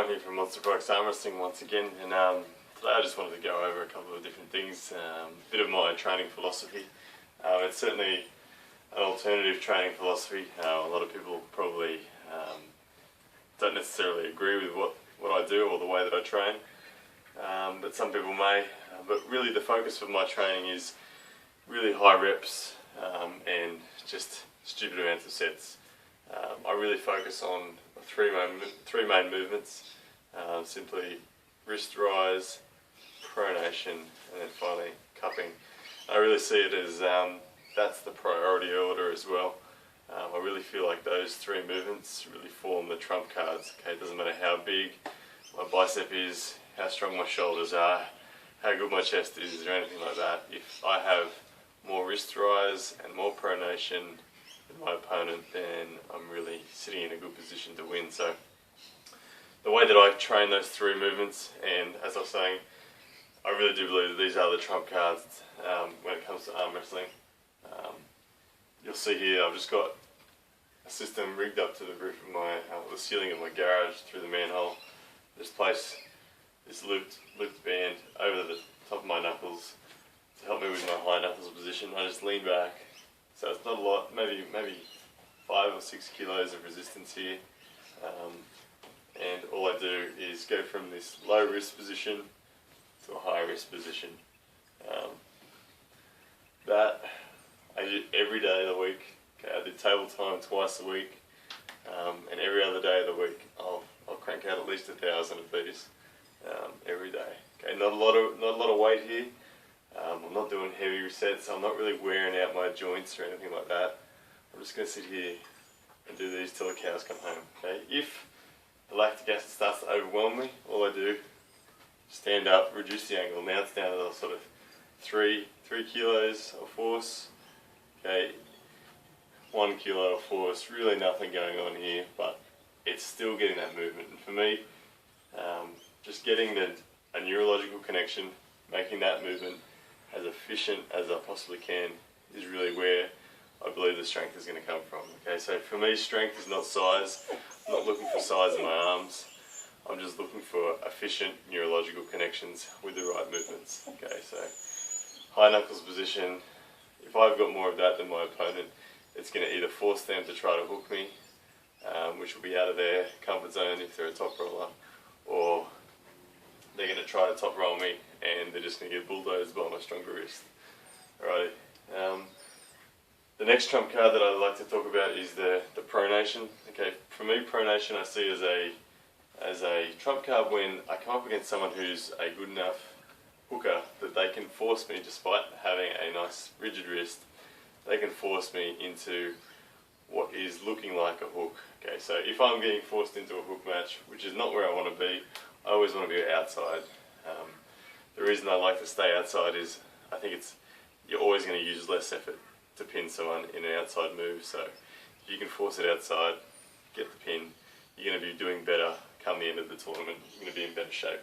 Ryan here from Monster Products Arm Wrestling once again, and today I just wanted to go over a couple of different things, a bit of my training philosophy. It's certainly an alternative training philosophy. A lot of people probably don't necessarily agree with what I do or the way that I train, but some people may. But really the focus of my training is really high reps and just stupid amounts of sets. I really focus on three main movements, simply wrist rise, pronation, and then finally cupping. I really see it as that's the priority order as well. I really feel like those three movements really form the trump cards. Okay, it doesn't matter how big my bicep is, how strong my shoulders are, how good my chest is, or anything like that. If I have more wrist rise and more pronation than my opponent, then I'm really sitting in a good position to win. So the way that I train those three movements, and as I was saying, I really do believe that these are the trump cards when it comes to arm wrestling. You'll see here I've just got a system rigged up to the roof of my, the ceiling of my garage through the manhole. Just place this looped band over the top of my knuckles to help me with my high knuckles position. I just lean back, so it's not a lot, maybe 5 or 6 kilos of resistance here, and all I do is go from this low wrist position to a high wrist position. That I do every day of the week. Okay, I do table time twice a week, and every other day of the week I'll crank out at least 1,000 of these every day. Okay, not a lot of weight here. I'm not doing heavy resets. I'm not really wearing out my joints or anything like that. I'm just going to sit here and do these till the cows come home. Okay, if the lactic acid starts to overwhelm me, all I do, stand up, reduce the angle. Now it's down to the sort of 3 kilos of force. Okay, 1 kilo of force. Really nothing going on here, but it's still getting that movement. And for me, just getting a neurological connection, making that movement as efficient as I possibly can, is really where I believe the strength is going to come from. Okay, so for me, strength is not size. I'm not looking for size in my arms. I'm just looking for efficient neurological connections with the right movements. Okay, so high knuckles position. If I've got more of that than my opponent, it's going to either force them to try to hook me, which will be out of their comfort zone if they're a top roller, or they're going to try to top roll me and they're just going to get bulldozed by my stronger wrist. Alrighty. The next trump card that I'd like to talk about is the pronation. Okay, for me, pronation I see as a trump card when I come up against someone who's a good enough hooker that they can force me, despite having a nice rigid wrist, they can force me into what is looking like a hook. Okay, so if I'm getting forced into a hook match, which is not where I want to be, I always want to be outside. The reason I like to stay outside is I think you're always going to use less effort to pin someone in an outside move. So if you can force it outside, get the pin, you're going to be doing better come the end of the tournament. You're going to be in better shape.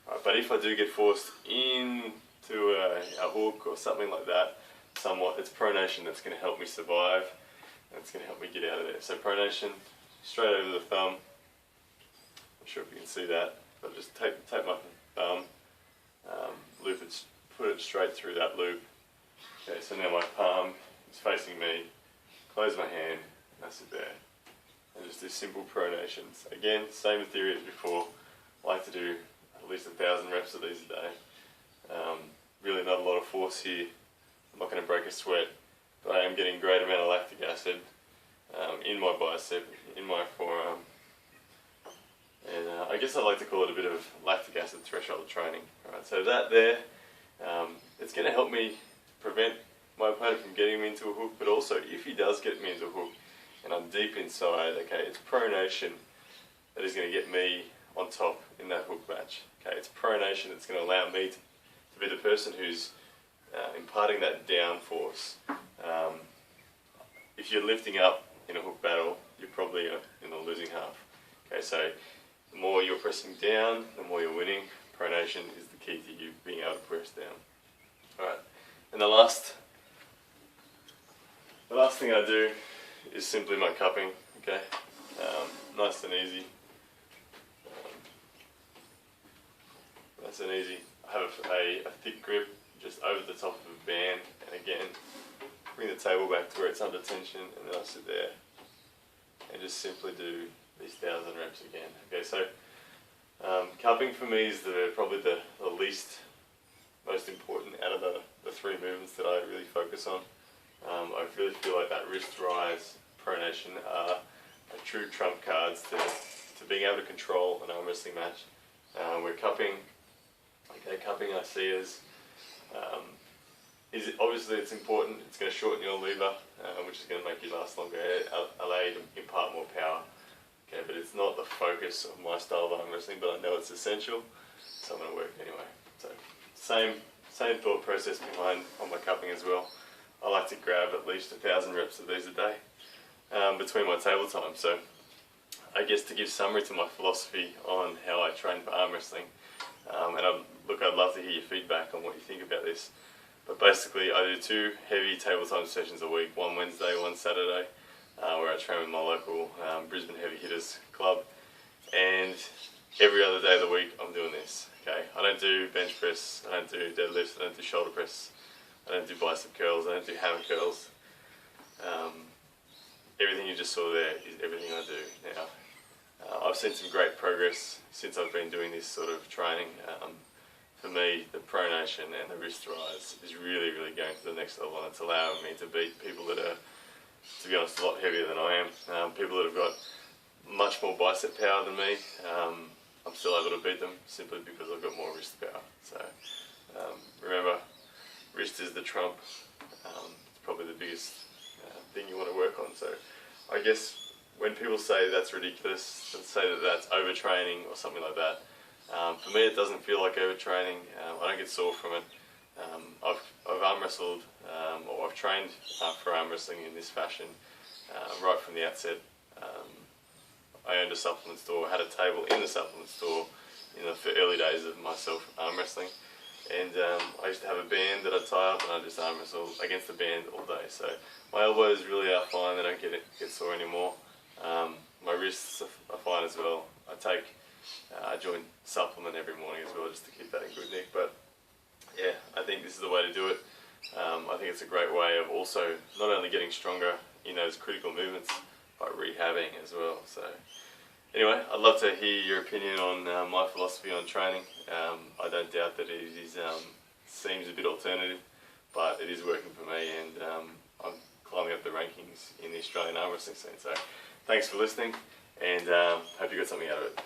Right, but if I do get forced into a hook or something like that, somewhat, it's pronation that's going to help me survive, and it's going to help me get out of there. So pronation, straight over the thumb. Not sure if you can see that, but just take my thumb, loop it, put it straight through that loop. Okay, so now my palm is facing me, close my hand, and I sit there. And just do simple pronations. Again, same theory as before. I like to do at least 1,000 reps of these a day. Really not a lot of force here. I'm not going to break a sweat, but I am getting a great amount of lactic acid in my bicep, in my forearm. And I guess I like to call it a bit of lactic acid threshold training. Alright, so that there, it's going to help me prevent my opponent from getting me into a hook, but also if he does get me into a hook and I'm deep inside, okay, it's pronation that is going to get me on top in that hook match. Okay, it's pronation that's going to allow me to be the person who's imparting that down force. If you're lifting up in a hook battle, you're probably in the losing half. Okay, so the more you're pressing down, the more you're winning. Pronation is the key to you being able to press down. Alright, and the last thing I do is simply my cupping. Okay, nice and easy. That's an easy. I have a thick grip just over the top of a band, and again, bring the table back to where it's under tension, and then I sit there and just simply do these 1,000 reps again. Okay, so cupping for me is probably the least most important out of the three movements that I really focus on. I really feel like that wrist rise, pronation are true trump cards to being able to control an arm wrestling match. Where cupping I see as obviously it's important. It's going to shorten your lever, which is going to make you last longer, allow you to impart more power. Okay, but it's not the focus of my style of arm wrestling, but I know it's essential, so I'm going to work anyway. So same thought process behind on my cupping as well. I like to grab at least 1,000 reps of these a day between my table time. So I guess to give summary to my philosophy on how I train for arm wrestling, and I'd love to hear your feedback on what you think about this. But basically, I do 2 heavy table time sessions a week, one Wednesday, one Saturday, where I train with my local Brisbane Heavy Hitters club, and every other day of the week I'm doing this. Okay, I don't do bench press, I don't do deadlifts, I don't do shoulder press, I don't do bicep curls, I don't do hammer curls. Everything you just saw there is everything I do now. I've seen some great progress since I've been doing this sort of training. For me, the pronation and the wrist rise is really going to the next level, and it's allowing me to beat people that are, to be honest, a lot heavier than I am. People that have got much more bicep power than me, I'm still able to beat them simply because I've got more wrist power. So remember, wrist is the trump. It's probably the biggest thing you want to work on. So I guess when people say that's ridiculous, let's say that that's overtraining or something like that, for me it doesn't feel like overtraining. I don't get sore from it. I've arm wrestled, or I've trained for arm wrestling in this fashion right from the outset. I owned a supplement store, had a table in the supplement store in the early days of myself arm wrestling, and I used to have a band that I'd tie up and I'd just arm wrestle against the band all day. So my elbows really are fine, they don't get sore anymore. My wrists are fine as well. I take a joint supplement every morning as well just to keep that in good nick. But yeah, I think this is the way to do it. I think it's a great way of also not only getting stronger in those critical movements, but rehabbing as well. So anyway, I'd love to hear your opinion on my philosophy on training. I don't doubt that it seems a bit alternative, but it is working for me, and I'm climbing up the rankings in the Australian arm wrestling scene. So thanks for listening, and hope you got something out of it.